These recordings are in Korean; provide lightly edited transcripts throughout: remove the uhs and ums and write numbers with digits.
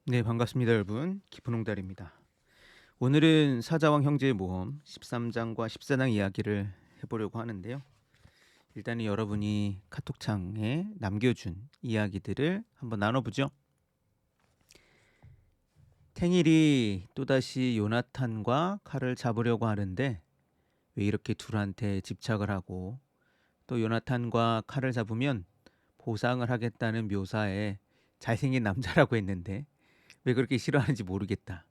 네, 반갑습니다, 여러분. 깊은 홍달입니다. 오늘은 사자왕 형제의 모험 13장과 14장 이야기를 해보려고 하는데요. 일단은 여러분이 카톡창에 남겨준 이야기들을 한번 나눠보죠. 탱일이 또다시 요나탄과 칼을 잡으려고 하는데 왜 이렇게 둘한테 집착을 하고 또 요나탄과 칼을 잡으면 보상을 하겠다는 묘사에 잘생긴 남자라고 했는데 왜 그렇게 싫어하는지 모르겠다.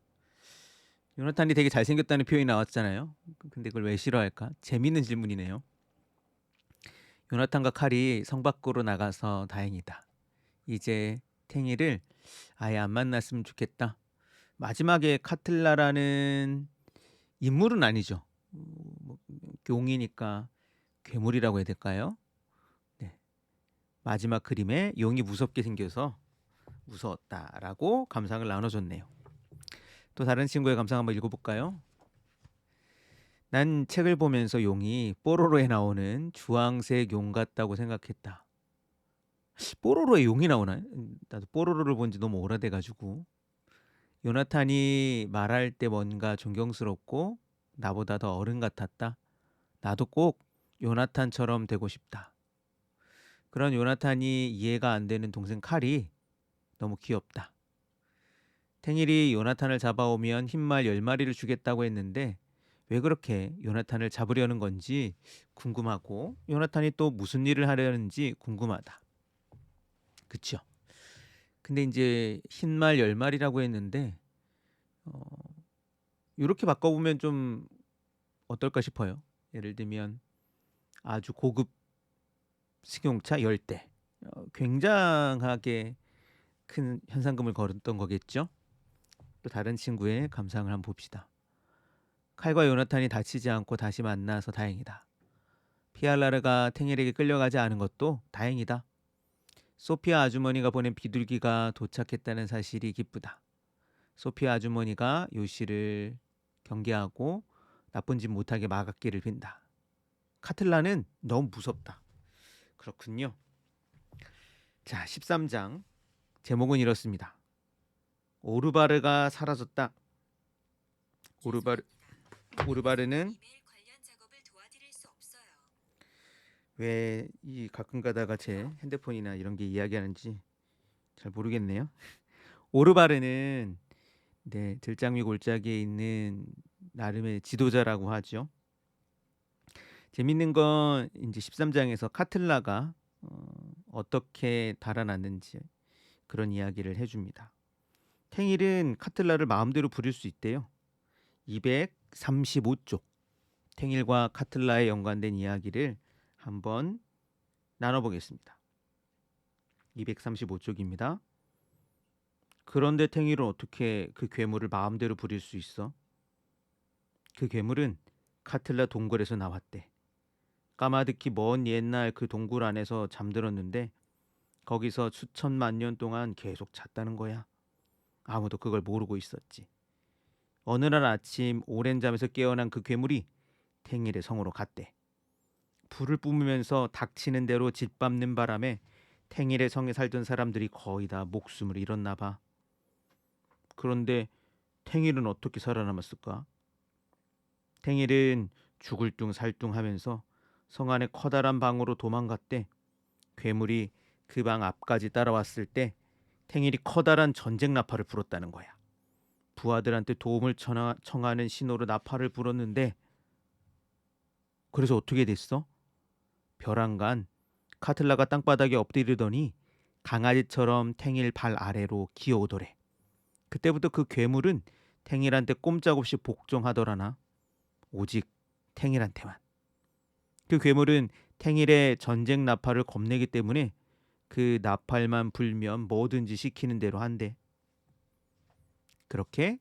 요나탄이 되게 잘생겼다는 표현이 나왔잖아요. 근데 그걸 왜 싫어할까? 재밌는 질문이네요. 요나탄과 칼이 성 밖으로 나가서 다행이다. 이제 탱이를 아예 안 만났으면 좋겠다. 마지막에 카틀라라는 인물은 아니죠. 뭐, 용이니까 괴물이라고 해야 될까요? 네. 마지막 그림에 용이 무섭게 생겨서 무서웠다라고 감상을 나눠줬네요. 또 다른 친구의 감상 한번 읽어볼까요? 난 책을 보면서 용이 뽀로로에 나오는 주황색 용 같다고 생각했다. 뽀로로에 용이 나오나요? 나도 뽀로로를 본 지 너무 오래돼가지고. 요나탄이 말할 때 뭔가 존경스럽고 나보다 더 어른 같았다. 나도 꼭 요나탄처럼 되고 싶다. 그런 요나탄이 이해가 안 되는 동생 칼이 너무 귀엽다. 탱일이 요나탄을 잡아오면 흰말 10마리를 주겠다고 했는데 왜 그렇게 요나탄을 잡으려는 건지 궁금하고 요나탄이 또 무슨 일을 하려는지 궁금하다. 그쵸? 근데 이제 흰말 10마리라고 했는데 어, 이렇게 바꿔보면 좀 어떨까 싶어요. 예를 들면 아주 고급 승용차 10대. 굉장하게 큰 현상금을 걸었던 거겠죠? 또 다른 친구의 감상을 한번 봅시다. 칼과 요나탄이 다치지 않고 다시 만나서 다행이다. 피알라르가 탱일에게 끌려가지 않은 것도 다행이다. 소피아 아주머니가 보낸 비둘기가 도착했다는 사실이 기쁘다. 소피아 아주머니가 요시를 경계하고 나쁜 짓 못하게 막았기를 빈다. 카틀라는 너무 무섭다. 그렇군요. 자, 13장 제목은 이렇습니다. 오르바르가 사라졌다. 오르바르 오르바르는 왜 이 가끔 가다가 제 핸드폰이나 이런 게 이야기하는지 잘 모르겠네요. 오르바르는 네, 들장미 골짜기에 있는 나름의 지도자라고 하죠. 재밌는 건 이제 13장에서 카틀라가 어떻게 달아났는지 그런 이야기를 해줍니다. 탱일은 카틀라를 마음대로 부릴 수 있대요. 235쪽 탱일과 카틀라에 연관된 이야기를 한번 나눠보겠습니다. 235쪽입니다. 그런데 탱일은 어떻게 그 괴물을 마음대로 부릴 수 있어? 그 괴물은 카틀라 동굴에서 나왔대. 까마득히 먼 옛날 그 동굴 안에서 잠들었는데 거기서 수천만 년 동안 계속 잤다는 거야. 아무도 그걸 모르고 있었지. 어느 날 아침 오랜 잠에서 깨어난 그 괴물이 탱일의 성으로 갔대. 불을 뿜으면서 닥치는 대로 짓밟는 바람에 탱일의 성에 살던 사람들이 거의 다 목숨을 잃었나 봐. 그런데 탱일은 어떻게 살아남았을까? 탱일은 죽을 둥 살둥하면서 성 안의 커다란 방으로 도망갔대. 괴물이 그 방 앞까지 따라왔을 때 탱일이 커다란 전쟁 나팔을 불었다는 거야. 부하들한테 도움을 청하는 신호로 나팔을 불었는데 그래서 어떻게 됐어? 벼랑간 카틀라가 땅바닥에 엎드리더니 강아지처럼 탱일 발 아래로 기어오더래. 그때부터 그 괴물은 탱일한테 꼼짝없이 복종하더라나. 오직 탱일한테만. 그 괴물은 탱일의 전쟁 나팔을 겁내기 때문에 그 나팔만 불면 뭐든지 시키는 대로 한대. 그렇게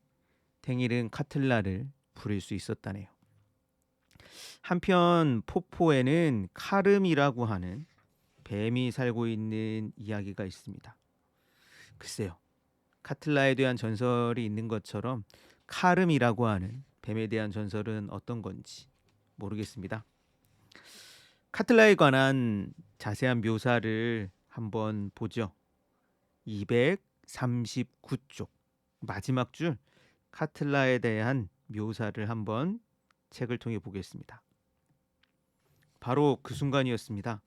탱일은 카틀라를 부릴 수 있었다네요. 한편 포포에는 카름이라고 하는 뱀이 살고 있는 이야기가 있습니다. 글쎄요. 카틀라에 대한 전설이 있는 것처럼 카름이라고 하는 뱀에 대한 전설은 어떤 건지 모르겠습니다. 카틀라에 관한 자세한 묘사를 한번 보죠. 239쪽. 마지막 줄 카틀라에 대한 묘사를 한번 책을 통해 보겠습니다. 바로 그 순간이었습니다.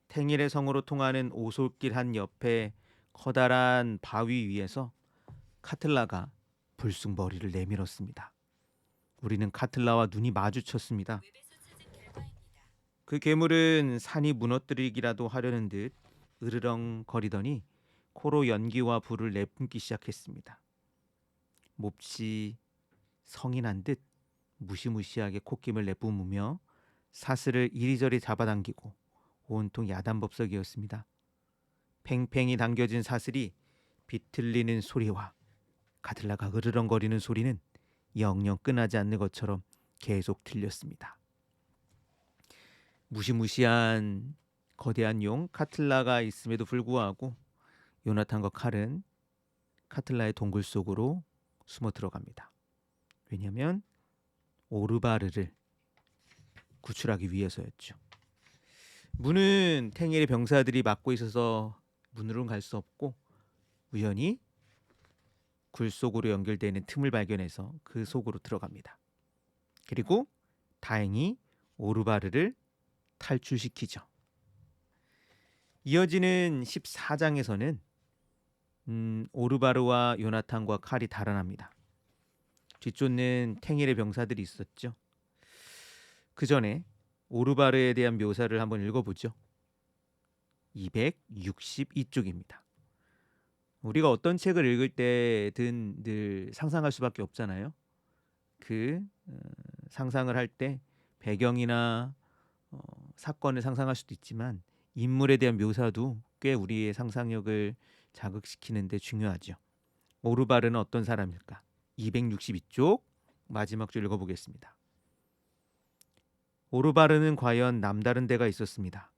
탱일의 성으로 통하는 오솔길 한 옆에 커다란 바위 위에서 카틀라가 불쑥 머리를 내밀었습니다. 우리는 카틀라와 눈이 마주쳤습니다. 그 괴물은 산이 무너뜨리기라도 하려는 듯 으르렁거리더니 코로 연기와 불을 내뿜기 시작했습니다. 몹시 성이 난 듯 무시무시하게 콧김을 내뿜으며 사슬을 이리저리 잡아당기고 온통 야단법석이었습니다. 팽팽히 당겨진 사슬이 비틀리는 소리와 카틀라가 으르렁거리는 소리는 영영 끝나지 않는 것처럼 계속 들렸습니다. 무시무시한 거대한 용 카틀라가 있음에도 불구하고 요나탄과 칼은 카틀라의 동굴 속으로 숨어 들어갑니다. 왜냐하면 오르바르를 구출하기 위해서였죠. 문은 탱일의 병사들이 막고 있어서 문으로는 갈 수 없고 우연히 굴 속으로 연결되는 틈을 발견해서 그 속으로 들어갑니다. 그리고 다행히 오르바르를 탈출시키죠. 이어지는 14장에서는 오르바르와 요나탄과 칼이 달아납니다. 뒤쫓는 탱일의 병사들이 있었죠. 그 전에 오르바르에 대한 묘사를 한번 읽어보죠. 262쪽입니다. 우리가 어떤 책을 읽을 때든 늘 상상할 수밖에 없잖아요. 그 상상을 할 때 배경이나 사건을 상상할 수도 있지만 인물에 대한 묘사도 꽤 우리의 상상력을 자극시키는 데 중요하죠. 오르바르는 어떤 사람일까? 262쪽 마지막 줄 읽어보겠습니다. 오르바르는 과연 남다른 데가 있었습니다.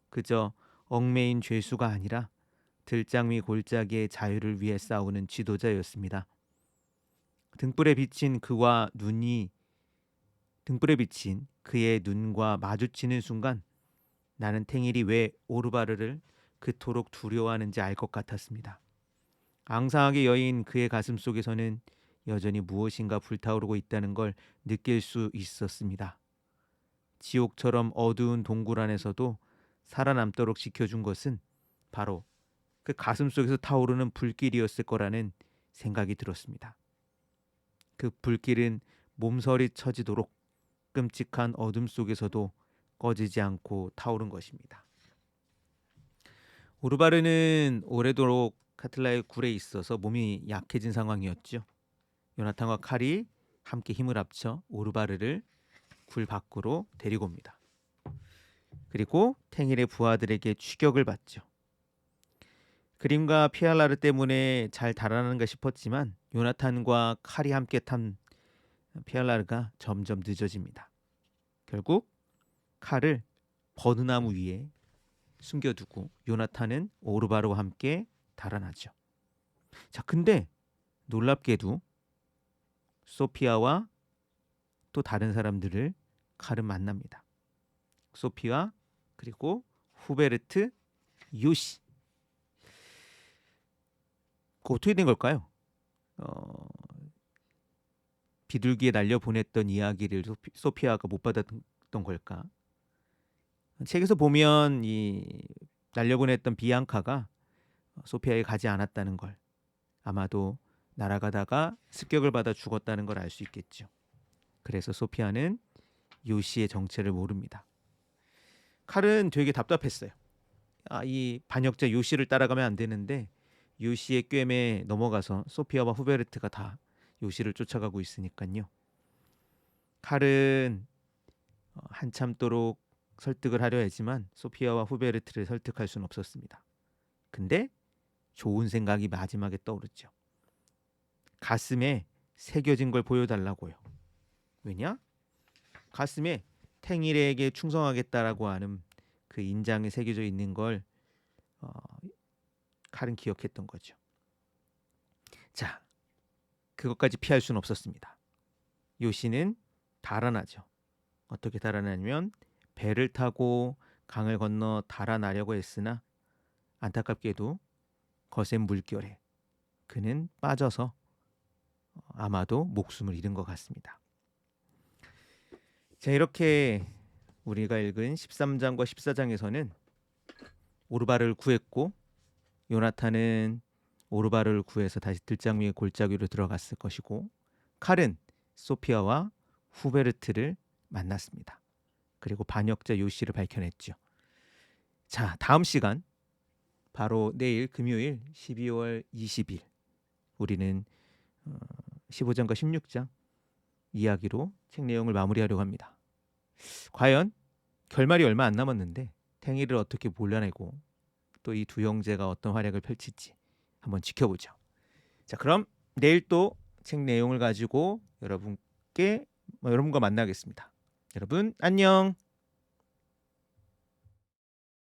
그저 얽매인 죄수가 아니라 들장미 골짜기의 자유를 위해 싸우는 지도자였습니다. 등불에 비친 그의 눈과 마주치는 순간 나는 탱일이 왜 오르바르를 그토록 두려워하는지 알 것 같았습니다. 앙상하게 여인 그의 가슴 속에서는 여전히 무엇인가 불타오르고 있다는 걸 느낄 수 있었습니다. 지옥처럼 어두운 동굴 안에서도 살아남도록 지켜준 것은 바로 그 가슴 속에서 타오르는 불길이었을 거라는 생각이 들었습니다. 그 불길은 몸서리 쳐지도록 끔찍한 어둠 속에서도 꺼지지 않고 타오른 것입니다. 오르바르는 오래도록 카틀라의 굴에 있어서 몸이 약해진 상황이었죠. 요나탄과 칼이 함께 힘을 합쳐 오르바르를 굴 밖으로 데리고 옵니다. 그리고 탱일의 부하들에게 추격을 받죠. 그림과 피알라르 때문에 잘 달아나는가 싶었지만 요나탄과 칼이 함께 탄 피알라르가 점점 늦어집니다. 결국 칼을 버드나무 위에 숨겨두고 요나탄은 오르바르와 함께 달아나죠. 자, 근데 놀랍게도 소피아와 또 다른 사람들을 칼은 만납니다. 소피아 그리고 후베르트, 요시. 그 어떻게 된 걸까요? 비둘기에 날려 보냈던 이야기를 소피아가 못 받았던 걸까? 책에서 보면 이 날려보냈던 비앙카가 소피아에 가지 않았다는 걸, 아마도 날아가다가 습격을 받아 죽었다는 걸 알 수 있겠죠. 그래서 소피아는 요시의 정체를 모릅니다. 칼은 되게 답답했어요. 이 반역자 요시를 따라가면 안 되는데 요시의 꿰매에 넘어가서 소피아와 후베르트가 다 요시를 쫓아가고 있으니까요. 칼은 한참도록 설득을 하려 했지만 소피아와 후베르트를 설득할 수는 없었습니다. 근데 좋은 생각이 마지막에 떠오르죠. 가슴에 새겨진 걸 보여달라고요. 왜냐? 가슴에 탱일에게 충성하겠다라고 하는 그 인장이 새겨져 있는 걸 칼은 기억했던 거죠. 자, 그것까지 피할 수는 없었습니다. 요시는 달아나죠. 어떻게 달아나냐면 배를 타고 강을 건너 달아나려고 했으나 안타깝게도 거센 물결에 그는 빠져서 아마도 목숨을 잃은 것 같습니다. 자, 이렇게 우리가 읽은 13장과 14장에서는 오르바를 구했고 요나탄은 오르바를 구해서 다시 들장미의 골짜기로 들어갔을 것이고 칼은 소피아와 후베르트를 만났습니다. 그리고 반역자 요시를 밝혀냈죠. 자, 다음 시간 바로 내일 금요일 12월 20일 우리는 15장과 16장 이야기로 책 내용을 마무리하려고 합니다. 과연 결말이 얼마 안 남았는데 탱이를 어떻게 몰려내고 또 이 두 형제가 어떤 활약을 펼칠지 한번 지켜보죠. 자, 그럼 내일 또 책 내용을 가지고 여러분과 만나겠습니다. 여러분 안녕.